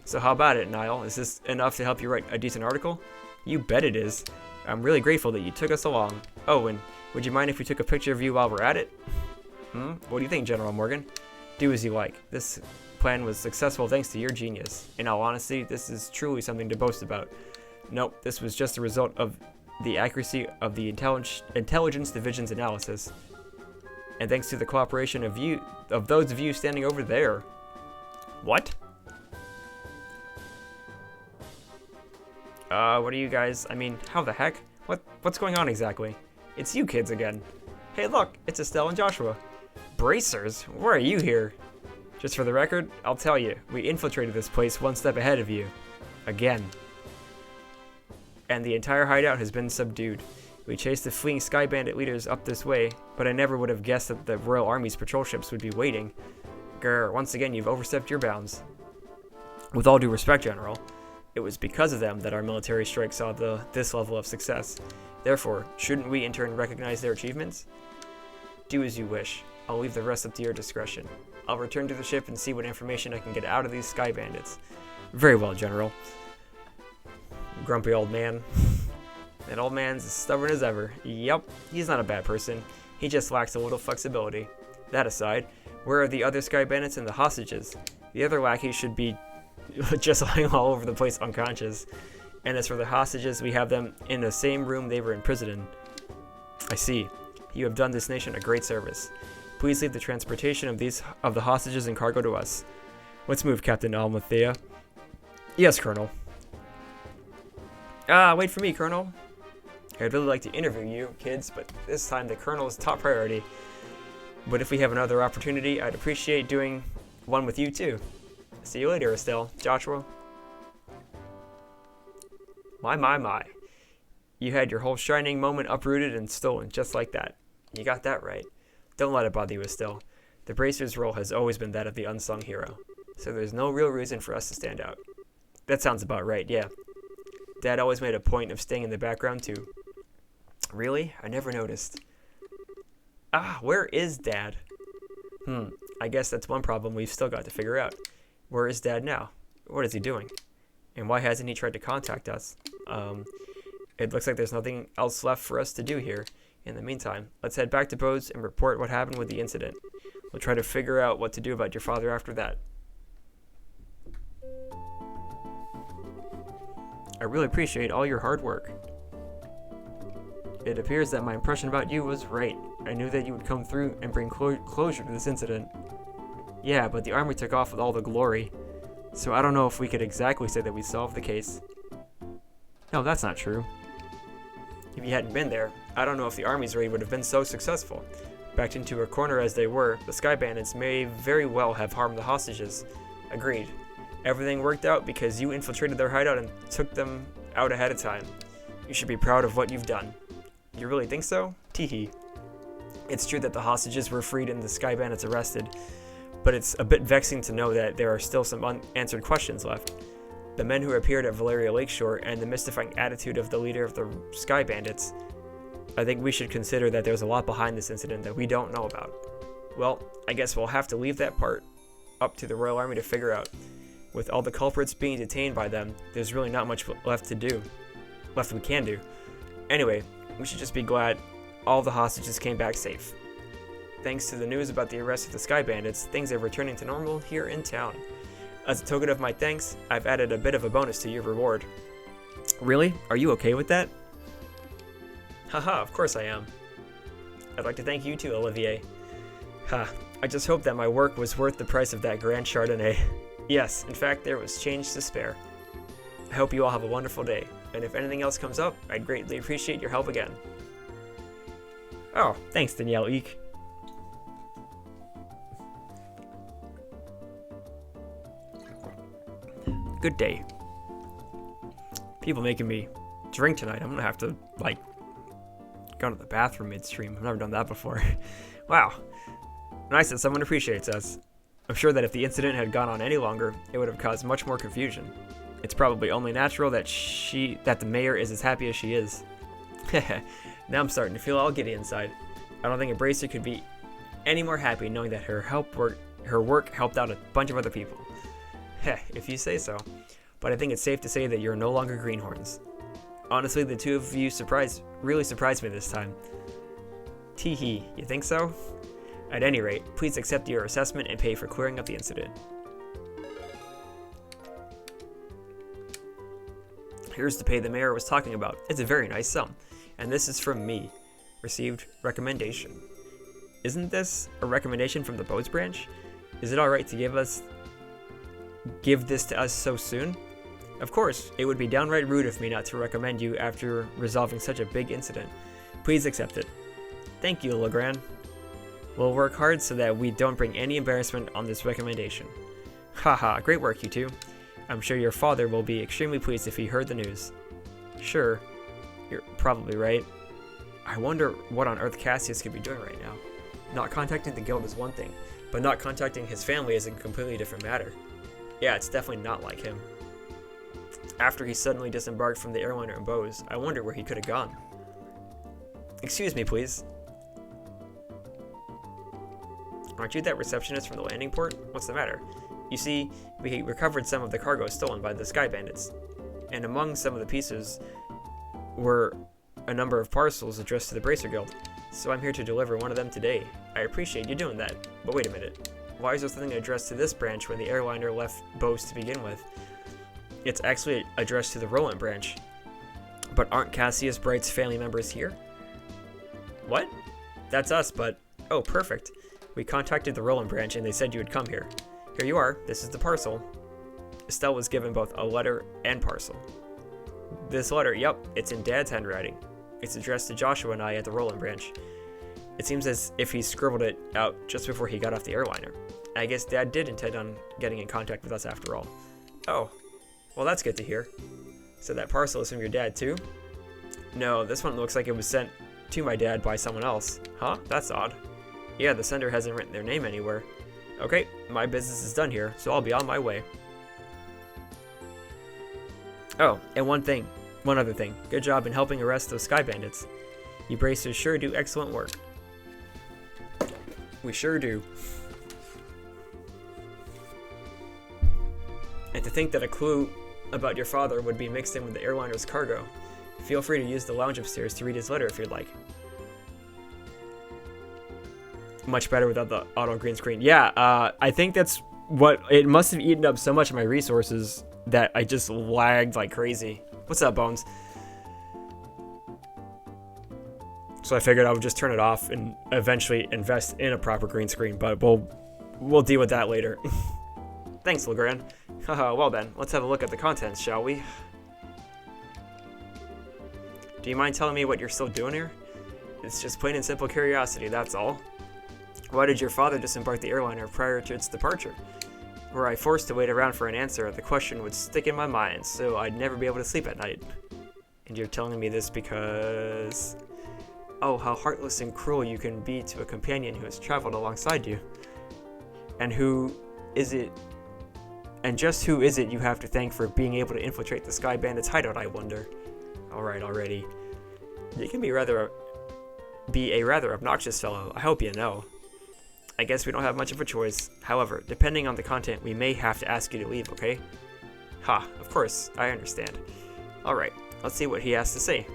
So how about it, Niall? Is this enough to help you write a decent article? You bet it is. I'm really grateful that you took us along. Oh, and would you mind if we took a picture of you while we're at it? What do you think, General Morgan? Do as you like. This plan was successful thanks to your genius. In all honesty, this is truly something to boast about. Nope, this was just a result of the accuracy of the Intelligence Division's analysis. And thanks to the cooperation of those of you standing over there. What? What are you guys? I mean, how the heck? What's going on exactly? It's you kids again. Hey, look, it's Estelle and Joshua. Bracers? Why are you here? Just for the record, I'll tell you, we infiltrated this place one step ahead of you. Again. And the entire hideout has been subdued. We chased the fleeing Sky Bandit leaders up this way, but I never would have guessed that the Royal Army's patrol ships would be waiting. Grr, once again, you've overstepped your bounds. With all due respect, General, it was because of them that our military strike saw this level of success. Therefore, shouldn't we in turn recognize their achievements? Do as you wish. I'll leave the rest up to your discretion. I'll return to the ship and see what information I can get out of these sky bandits. Very well, General. Grumpy old man. That old man's as stubborn as ever. Yup, he's not a bad person. He just lacks a little flexibility. That aside, where are the other sky bandits and the hostages? The other lackeys should be just lying all over the place unconscious. And as for the hostages, we have them in the same room they were imprisoned in. I see. You have done this nation a great service. Please leave the transportation of the hostages and cargo to us. Let's move, Captain Almathea. Yes, Colonel. Wait for me, Colonel. I'd really like to interview you, kids, but this time the Colonel is top priority. But if we have another opportunity, I'd appreciate doing one with you too. See you later, Estelle. Joshua. My. You had your whole shining moment uprooted and stolen just like that. You got that right. Don't let it bother you, Estelle. The Bracer's role has always been that of the unsung hero, so there's no real reason for us to stand out. That sounds about right, yeah. Dad always made a point of staying in the background too. Really? I never noticed. Where is Dad? I guess that's one problem we've still got to figure out. Where is Dad now? What is he doing? And why hasn't he tried to contact us? It looks like there's nothing else left for us to do here. In the meantime, let's head back to Bose and report what happened with the incident. We'll try to figure out what to do about your father after that. I really appreciate all your hard work. It appears that my impression about you was right. I knew that you would come through and bring closure to this incident. Yeah, but the army took off with all the glory. So I don't know if we could exactly say that we solved the case. No, that's not true. If you hadn't been there, I don't know if the army's raid would have been so successful. Backed into a corner as they were, the Sky Bandits may very well have harmed the hostages. Agreed. Everything worked out because you infiltrated their hideout and took them out ahead of time. You should be proud of what you've done. You really think so? Teehee. It's true that the hostages were freed and the Sky Bandits arrested, but it's a bit vexing to know that there are still some unanswered questions left. The men who appeared at Valeria Lakeshore and the mystifying attitude of the leader of the Sky Bandits. I think we should consider that there's a lot behind this incident that we don't know about. Well, I guess we'll have to leave that part up to the Royal Army to figure out. With all the culprits being detained by them, there's really not much left we can do. Anyway, we should just be glad all the hostages came back safe. Thanks to the news about the arrest of the Sky Bandits, things are returning to normal here in town. As a token of my thanks, I've added a bit of a bonus to your reward. Really? Are you okay with that? Haha, of course I am. I'd like to thank you too, Olivier. I just hope that my work was worth the price of that Grand Chardonnay. Yes, in fact, there was change to spare. I hope you all have a wonderful day, and if anything else comes up, I'd greatly appreciate your help again. Oh, thanks, Danielle Eek. Good day. People making me drink tonight. I'm gonna have to, go to the bathroom midstream. I've never done that before. Wow. Nice that someone appreciates us. I'm sure that if the incident had gone on any longer, it would have caused much more confusion. It's probably only natural that the mayor is as happy as she is. Now I'm starting to feel all giddy inside. I don't think a bracer could be any more happy knowing that her work helped out a bunch of other people. If you say so. But I think it's safe to say that you're no longer greenhorns. Honestly, the two of you really surprised me this time. Teehee, you think so? At any rate, please accept your assessment and pay for clearing up the incident. Here's the pay the mayor was talking about. It's a very nice sum. And this is from me. Received recommendation. Isn't this a recommendation from the Bose branch? Is it alright to give this to us so soon? Of course, it would be downright rude of me not to recommend you after resolving such a big incident. Please accept it. Thank you, Legrand. We'll work hard so that we don't bring any embarrassment on this recommendation. Haha, great work, you two. I'm sure your father will be extremely pleased if he heard the news. Sure, you're probably right. I wonder what on earth Cassius could be doing right now. Not contacting the guild is one thing, but not contacting his family is a completely different matter. Yeah, it's definitely not like him. After he suddenly disembarked from the airliner in Bose, I wonder where he could have gone. Excuse me, please. Aren't you that receptionist from the landing port? What's the matter? You see, we recovered some of the cargo stolen by the sky bandits, and among some of the pieces were a number of parcels addressed to the Bracer Guild, so I'm here to deliver one of them today. I appreciate you doing that, but wait a minute. Why is there something addressed to this branch when the airliner left Bose to begin with? It's actually addressed to the Roland branch. But aren't Cassius Bright's family members here? What? That's us, but... Oh, perfect. We contacted the Roland branch and they said you would come here. Here you are. This is the parcel. Estelle was given both a letter and parcel. This letter, yep, it's in Dad's handwriting. It's addressed to Joshua and I at the Roland branch. It seems as if he scribbled it out just before he got off the airliner. I guess Dad did intend on getting in contact with us after all. Oh, well that's good to hear. So that parcel is from your dad too? No, this one looks like it was sent to my dad by someone else. Huh? That's odd. Yeah, the sender hasn't written their name anywhere. Okay, my business is done here, so I'll be on my way. Oh, and one other thing. Good job in helping arrest those sky bandits. You Bracers sure do excellent work. We sure do. And to think that a clue about your father would be mixed in with the airliner's cargo. Feel free to use the lounge upstairs to read his letter if you'd like. Much better without the auto green screen. Yeah, I think that's what... It must have eaten up so much of my resources that I just lagged like crazy. What's up, Bones? So I figured I would just turn it off and eventually invest in a proper green screen, but we'll deal with that later. Thanks, Legrand. Well then, let's have a look at the contents, shall we? Do you mind telling me what you're still doing here? It's just plain and simple curiosity, that's all. Why did your father disembark the airliner prior to its departure? Were I forced to wait around for an answer, the question would stick in my mind, so I'd never be able to sleep at night. And you're telling me this because... Oh, how heartless and cruel you can be to a companion who has traveled alongside you. And who is it... And just who is it you have to thank for being able to infiltrate the Sky Bandits' hideout, I wonder? Alright, already. You can be a rather obnoxious fellow, I hope you know. I guess we don't have much of a choice. However, depending on the content, we may have to ask you to leave, okay? Ha, of course, I understand. Alright, let's see what he has to say.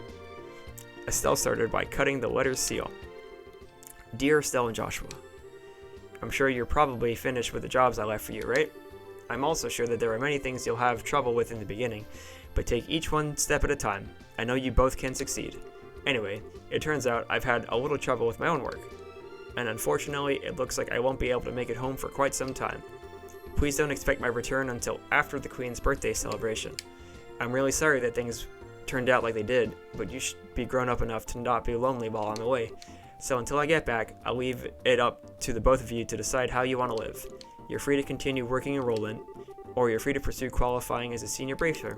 Estelle started by cutting the letter's seal. Dear Estelle and Joshua, I'm sure you're probably finished with the jobs I left for you, right? I'm also sure that there are many things you'll have trouble with in the beginning, but take each one step at a time. I know you both can succeed. Anyway, it turns out I've had a little trouble with my own work, and unfortunately, it looks like I won't be able to make it home for quite some time. Please don't expect my return until after the Queen's birthday celebration. I'm really sorry that things turned out like they did, but you should be grown up enough to not be lonely while I'm away. So until I get back, I'll leave it up to the both of you to decide how you want to live. You're free to continue working in Roland, or you're free to pursue qualifying as a senior bracer.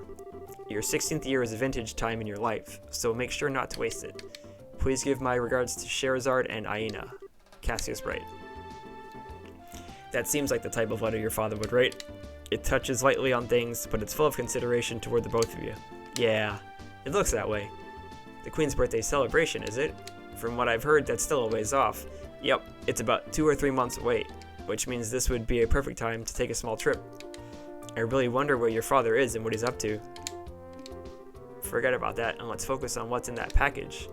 Your 16th year is a vintage time in your life, so make sure not to waste it. Please give my regards to Sherazard and Aina. Cassius Bright. That seems like the type of letter your father would write. It touches lightly on things, but it's full of consideration toward the both of you. Yeah, it looks that way. The Queen's birthday celebration, is it? From what I've heard, that's still a ways off. Yep, it's about 2 or 3 months away, which means this would be a perfect time to take a small trip. I really wonder where your father is and what he's up to. Forget about that, and let's focus on what's in that package.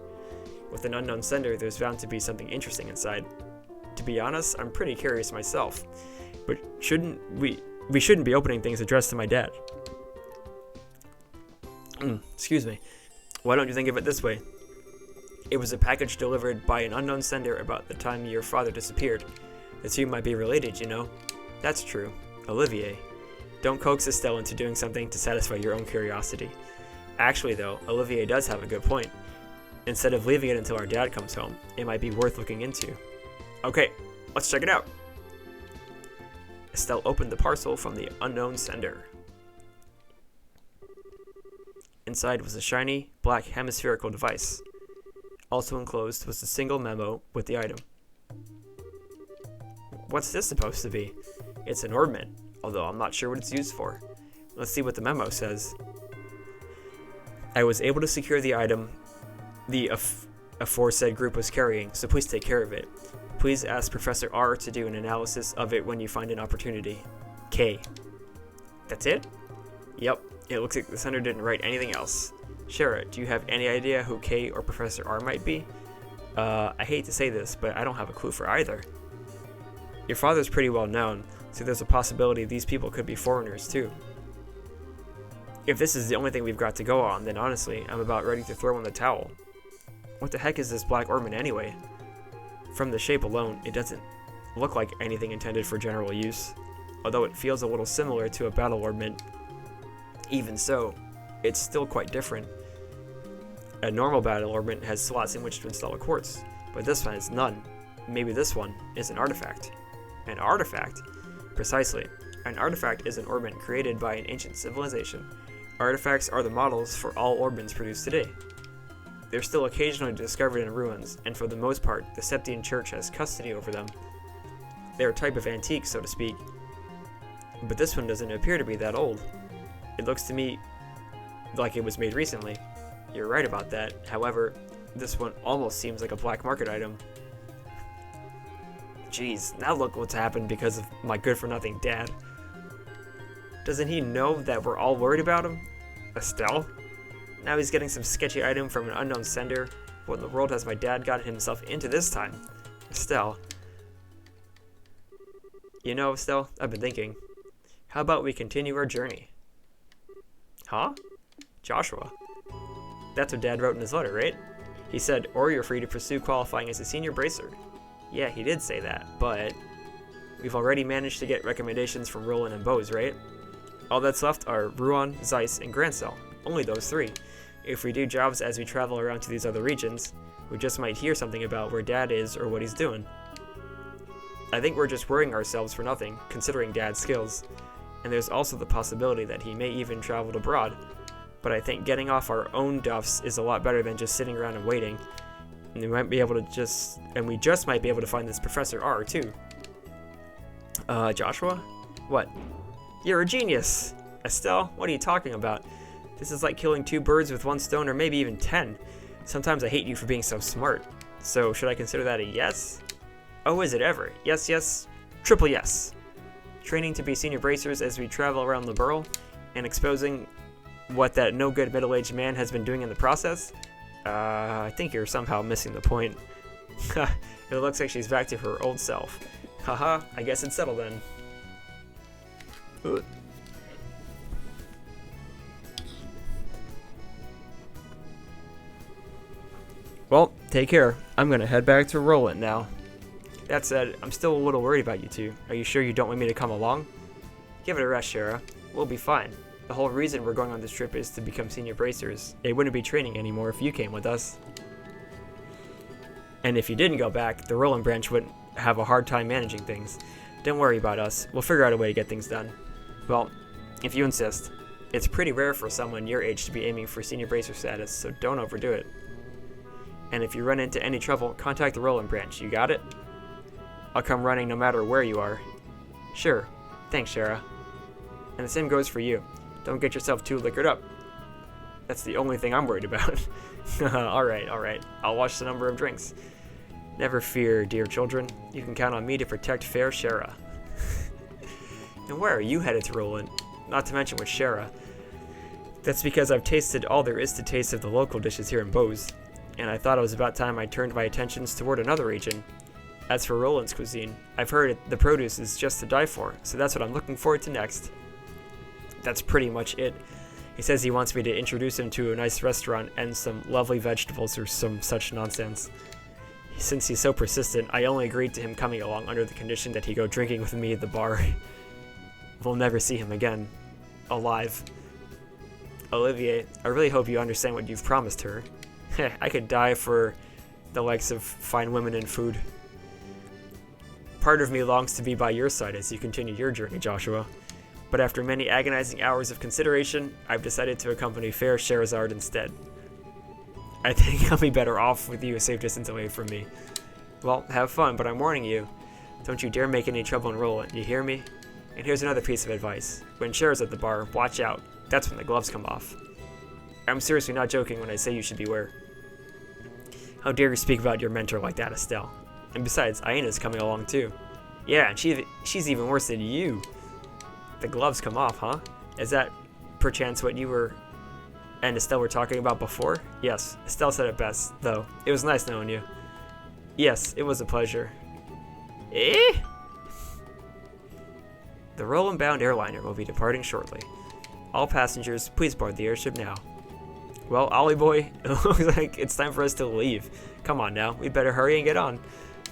With an unknown sender, there's bound to be something interesting inside. To be honest, I'm pretty curious myself. But we shouldn't be opening things addressed to my dad. Excuse me. Why don't you think of it this way? It was a package delivered by an unknown sender about the time your father disappeared. The two might be related, you know. That's true. Olivier. Don't coax Estelle into doing something to satisfy your own curiosity. Actually, though, Olivier does have a good point. Instead of leaving it until our dad comes home, it might be worth looking into. Okay, let's check it out. Estelle opened the parcel from the unknown sender. Inside was a shiny, black hemispherical device. Also enclosed was a single memo with the item. What's this supposed to be? It's an ornament, although I'm not sure what it's used for. Let's see what the memo says. I was able to secure the item the aforesaid group was carrying, so please take care of it. Please ask Professor R to do an analysis of it when you find an opportunity. K. That's it? Yep, it looks like the center didn't write anything else. Shara, do you have any idea who K or Professor R might be? I hate to say this, but I don't have a clue for either. Your father's pretty well known, so there's a possibility these people could be foreigners too. If this is the only thing we've got to go on, then honestly, I'm about ready to throw in the towel. What the heck is this black orbit anyway? From the shape alone, it doesn't look like anything intended for general use, although it feels a little similar to a battle orbit. Even so, it's still quite different. A normal battle orbit has slots in which to install a quartz, but this one has none. Maybe this one is an artifact. An artifact? Precisely. An artifact is an orbit created by an ancient civilization. Artifacts are the models for all orbits produced today. They're still occasionally discovered in ruins, and for the most part, the Septian Church has custody over them. They're a type of antique, so to speak. But this one doesn't appear to be that old. It looks to me like it was made recently. You're right about that. However, this one almost seems like a black market item. Jeez, now look what's happened because of my good-for-nothing dad. Doesn't he know that we're all worried about him? Estelle? Now he's getting some sketchy item from an unknown sender. What in the world has my dad gotten himself into this time? Estelle. You know, Estelle, I've been thinking. How about we continue our journey? Huh? Joshua. That's what Dad wrote in his letter, right? He said, or you're free to pursue qualifying as a senior bracer. Yeah, he did say that, but we've already managed to get recommendations from Roland and Bose, right? All that's left are Ruan, Zeiss, and Grancel. Only those three. If we do jobs as we travel around to these other regions, we just might hear something about where Dad is or what he's doing. I think we're just worrying ourselves for nothing, considering Dad's skills. And there's also the possibility that he may even travel abroad. But I think getting off our own duffs is a lot better than just sitting around and waiting. And we might be able to we just might be able to find this Professor R too. Joshua? What? You're a genius! Estelle, what are you talking about? This is like killing 2 birds with 1 stone, or maybe even 10. Sometimes I hate you for being so smart. So should I consider that a yes? Oh, is it ever? Yes, yes, triple yes. Training to be senior bracers as we travel around the borough, and exposing what that no-good middle-aged man has been doing in the process? I think you're somehow missing the point. It looks like she's back to her old self. Haha, I guess it's settled then. Ugh. Well, take care. I'm gonna head back to Roland now. That said, I'm still a little worried about you two. Are you sure you don't want me to come along? Give it a rest, Shara. We'll be fine. The whole reason we're going on this trip is to become senior bracers. It wouldn't be training anymore if you came with us. And if you didn't go back, the Roland branch wouldn't have a hard time managing things. Don't worry about us. We'll figure out a way to get things done. Well, if you insist. It's pretty rare for someone your age to be aiming for senior bracer status, so don't overdo it. And if you run into any trouble, contact the Roland branch. You got it? I'll come running no matter where you are. Sure. Thanks, Shara. And the same goes for you. Don't get yourself too liquored up. That's the only thing I'm worried about. Alright. I'll watch the number of drinks. Never fear, dear children. You can count on me to protect fair Shara. And where are you headed to, Roland? Not to mention with Shara. That's because I've tasted all there is to taste of the local dishes here in Bose. And I thought it was about time I turned my attentions toward another region. As for Roland's cuisine, I've heard the produce is just to die for, so that's what I'm looking forward to next. That's pretty much it. He says he wants me to introduce him to a nice restaurant and some lovely vegetables or some such nonsense. Since he's so persistent, I only agreed to him coming along under the condition that he go drinking with me at the bar. We'll never see him again. Alive. Olivier, I really hope you understand what you've promised her. I could die for the likes of fine women and food. Part of me longs to be by your side as you continue your journey, Joshua. But after many agonizing hours of consideration, I've decided to accompany fair Sherazard instead. I think I'll be better off with you a safe distance away from me. Well, have fun, but I'm warning you. Don't you dare make any trouble in Roland, you hear me? And here's another piece of advice. When Cher's at the bar, watch out. That's when the gloves come off. I'm seriously not joking when I say you should beware. How dare you speak about your mentor like that, Estelle? And besides, Aina's coming along too. Yeah, and she's even worse than you. The gloves come off, huh? Is that perchance what you were and Estelle were talking about before? Yes, Estelle said it best, though. It was nice knowing you. Yes, it was a pleasure. Eh? The Roland-bound airliner will be departing shortly. All passengers, please board the airship now. Well, Ollie boy, it looks like it's time for us to leave. Come on now, we better hurry and get on.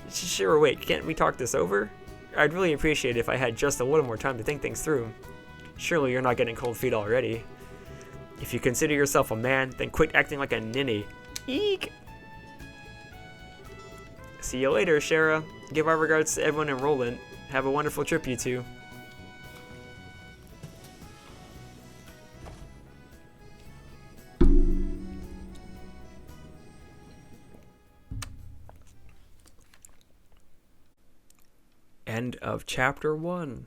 Sure, wait, can't we talk this over? I'd really appreciate it if I had just a little more time to think things through. Surely you're not getting cold feet already. If you consider yourself a man, then quit acting like a ninny. Eek! See you later, Shara. Give our regards to everyone in Roland. Have a wonderful trip, you two. End of chapter 1.